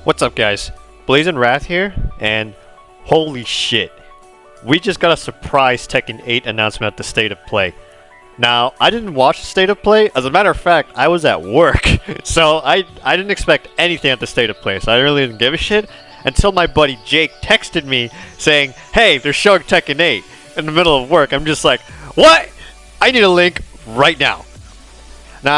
What's up guys, Blazing Wrath here, and holy shit, we just got a surprise Tekken 8 announcement at the State of Play. Now, I didn't watch the State of Play. As a matter of fact, I was at work, so I didn't expect anything at the State of Play, so I really didn't give a shit until my buddy Jake texted me saying, hey, they're showing Tekken 8 in the middle of work. I'm just like, what? I need a link right now. Now,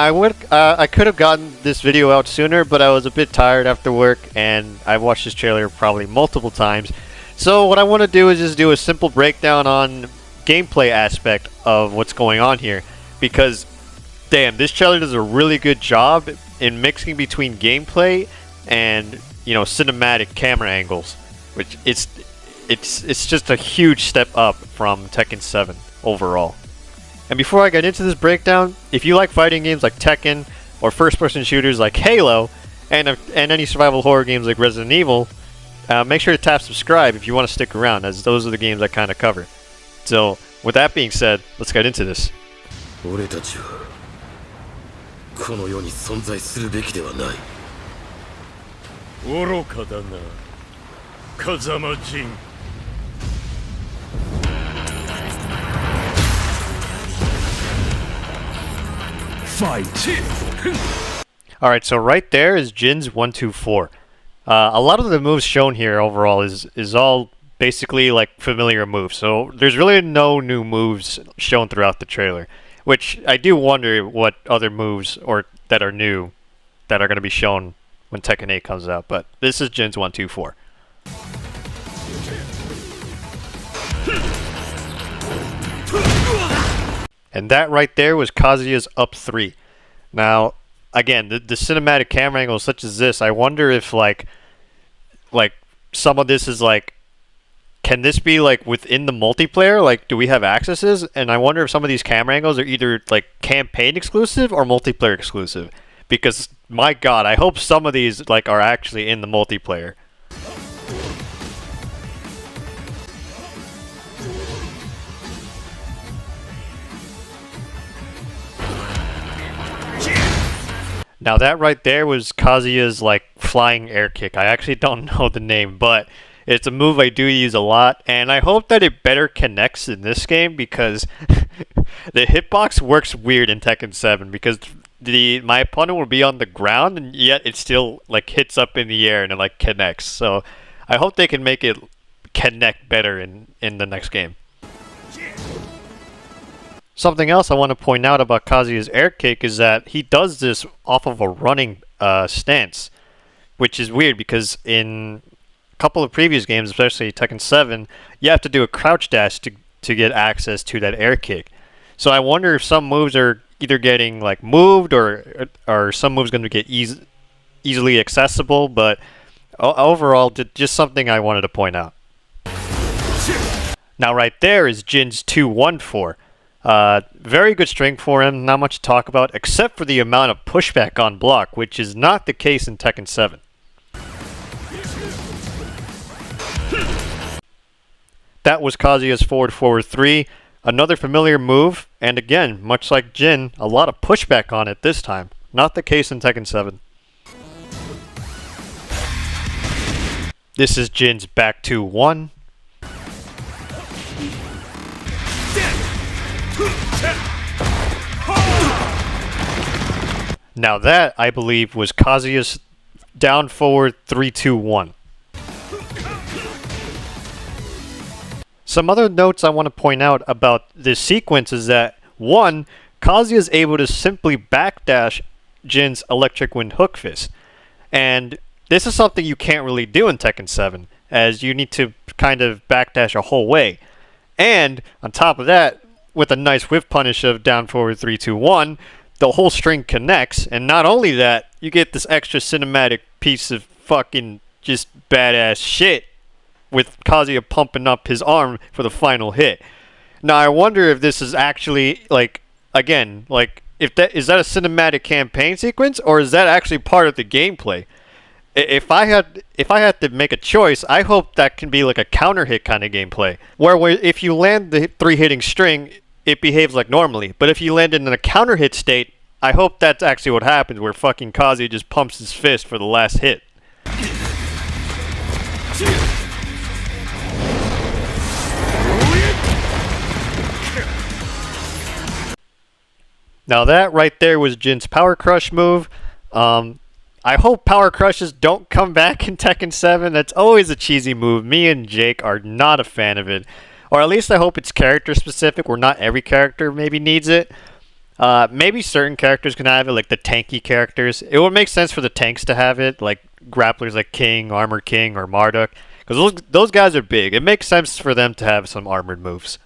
I could have gotten this video out sooner, but I was a bit tired after work, and I've watched this trailer probably multiple times. So what I want to do is just do a simple breakdown on gameplay aspect of what's going on here, because damn, this trailer does a really good job in mixing between gameplay and, you know, cinematic camera angles, which it's just a huge step up from Tekken 7 overall. And before I get into this breakdown, if you like fighting games like Tekken, or first-person shooters like Halo, and any survival horror games like Resident Evil, make sure to tap subscribe if you want to stick around, as those are the games I kind of cover. So, with that being said, let's get into this. Alright, so right there is Jin's 1-2-4. A lot of the moves shown here overall is all basically like familiar moves, so there's really no new moves shown throughout the trailer, which I do wonder what other moves or that are new that are going to be shown when Tekken 8 comes out, but this is Jin's 1-2-4. And that right there was Kazuya's up 3. Now, again, the cinematic camera angles such as this, I wonder if like some of this is like, can this be like within the multiplayer? Like, do we have accesses? And I wonder if some of these camera angles are either like campaign exclusive or multiplayer exclusive. Because my god, I hope some of these like are actually in the multiplayer. Now that right there was Kazuya's like flying air kick. I actually don't know the name, but it's a move I do use a lot, and I hope that it better connects in this game, because the hitbox works weird in Tekken 7, because my opponent will be on the ground and yet it still like hits up in the air and it like connects. So I hope they can make it connect better in the next game. Something else I want to point out about Kazuya's air kick is that he does this off of a running stance, which is weird because in a couple of previous games, especially Tekken 7, you have to do a crouch dash to get access to that air kick. So I wonder if some moves are either getting like moved or some moves going to get easily accessible, but overall, just something I wanted to point out. Now right there is Jin's 2-1-4. Very good strength for him, not much to talk about, except for the amount of pushback on block, which is not the case in Tekken 7. That was Kazuya's forward 3, another familiar move, and again, much like Jin, a lot of pushback on it this time, not the case in Tekken 7. This is Jin's back 2-1. Now that, I believe, was Kazuya's down forward 3-2-1. Some other notes I want to point out about this sequence is that, 1, Kazuya is able to simply backdash Jin's electric wind hook fist. And this is something you can't really do in Tekken 7, as you need to kind of backdash a whole way. And, on top of that, with a nice whiff punish of down forward 3-2-1, the whole string connects, and not only that, you get this extra cinematic piece of fucking just badass shit with Kazuya pumping up his arm for the final hit. Now I wonder if this is actually like, again, like if that is that a cinematic campaign sequence, or is that actually part of the gameplay? If I had to make a choice, I hope that can be like a counter hit kind of gameplay, where if you land the 3-hitting string, it behaves like normally. But if you land it in a counter hit state, I hope that's actually what happens, where fucking Kazuya just pumps his fist for the last hit. Now that right there was Jin's Power Crush move. I hope Power Crushes don't come back in Tekken 7. That's always a cheesy move. Me and Jake are not a fan of it. Or at least I hope it's character specific, where not every character maybe needs it. Maybe certain characters can have it, like the tanky characters. It would make sense for the tanks to have it, like grapplers like King, Armor King, or Marduk. Because those guys are big. It makes sense for them to have some armored moves.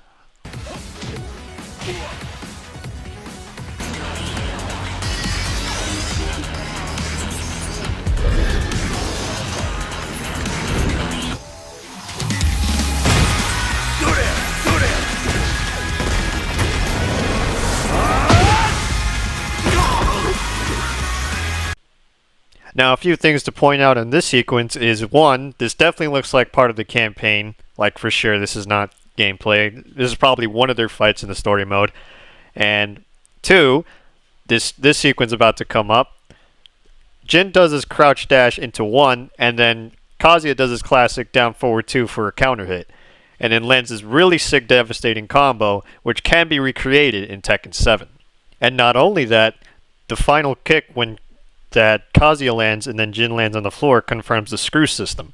Now, a few things to point out in this sequence is, one, this definitely looks like part of the campaign. Like, for sure, this is not gameplay. This is probably one of their fights in the story mode. And two, this sequence about to come up. Jin does his crouch dash into 1, and then Kazuya does his classic down forward 2 for a counter hit. And then lands this really sick, devastating combo, which can be recreated in Tekken 7. And not only that, the final kick when that Kazuya lands and then Jin lands on the floor confirms the screw system.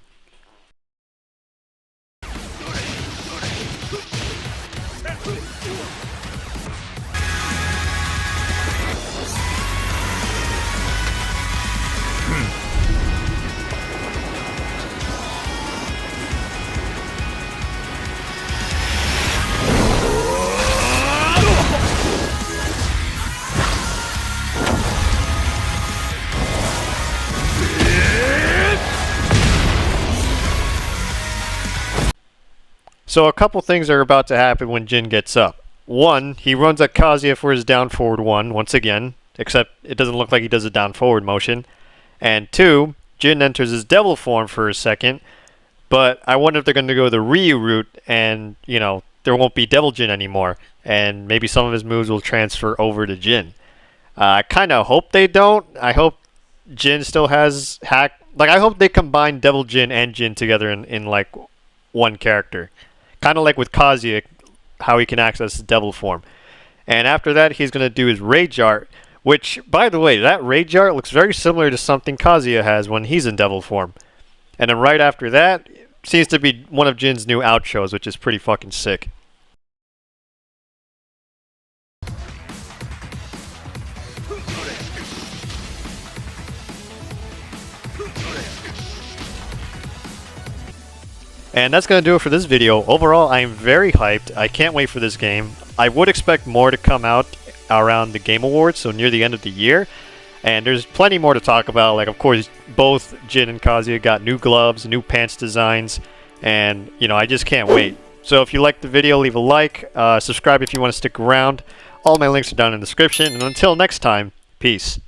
So a couple things are about to happen when Jin gets up. One, he runs at Kazuya for his down forward 1 once again, except it doesn't look like he does a down forward motion. And two, Jin enters his devil form for a second, but I wonder if they're going to go the Ryu route and, there won't be Devil Jin anymore, and maybe some of his moves will transfer over to Jin. I kind of hope they don't. I hope Jin still has hack. I hope they combine Devil Jin and Jin together in one character. Kind of like with Kazuya, how he can access his devil form. And after that, he's going to do his Rage Art, which, by the way, that Rage Art looks very similar to something Kazuya has when he's in devil form. And then right after that, seems to be one of Jin's new outros, which is pretty fucking sick. And that's going to do it for this video. Overall, I am very hyped. I can't wait for this game. I would expect more to come out around the Game Awards, so near the end of the year. And there's plenty more to talk about. Like, of course, both Jin and Kazuya got new gloves, new pants designs, and, I just can't wait. So if you liked the video, leave a like, subscribe if you want to stick around. All my links are down in the description, and until next time, peace.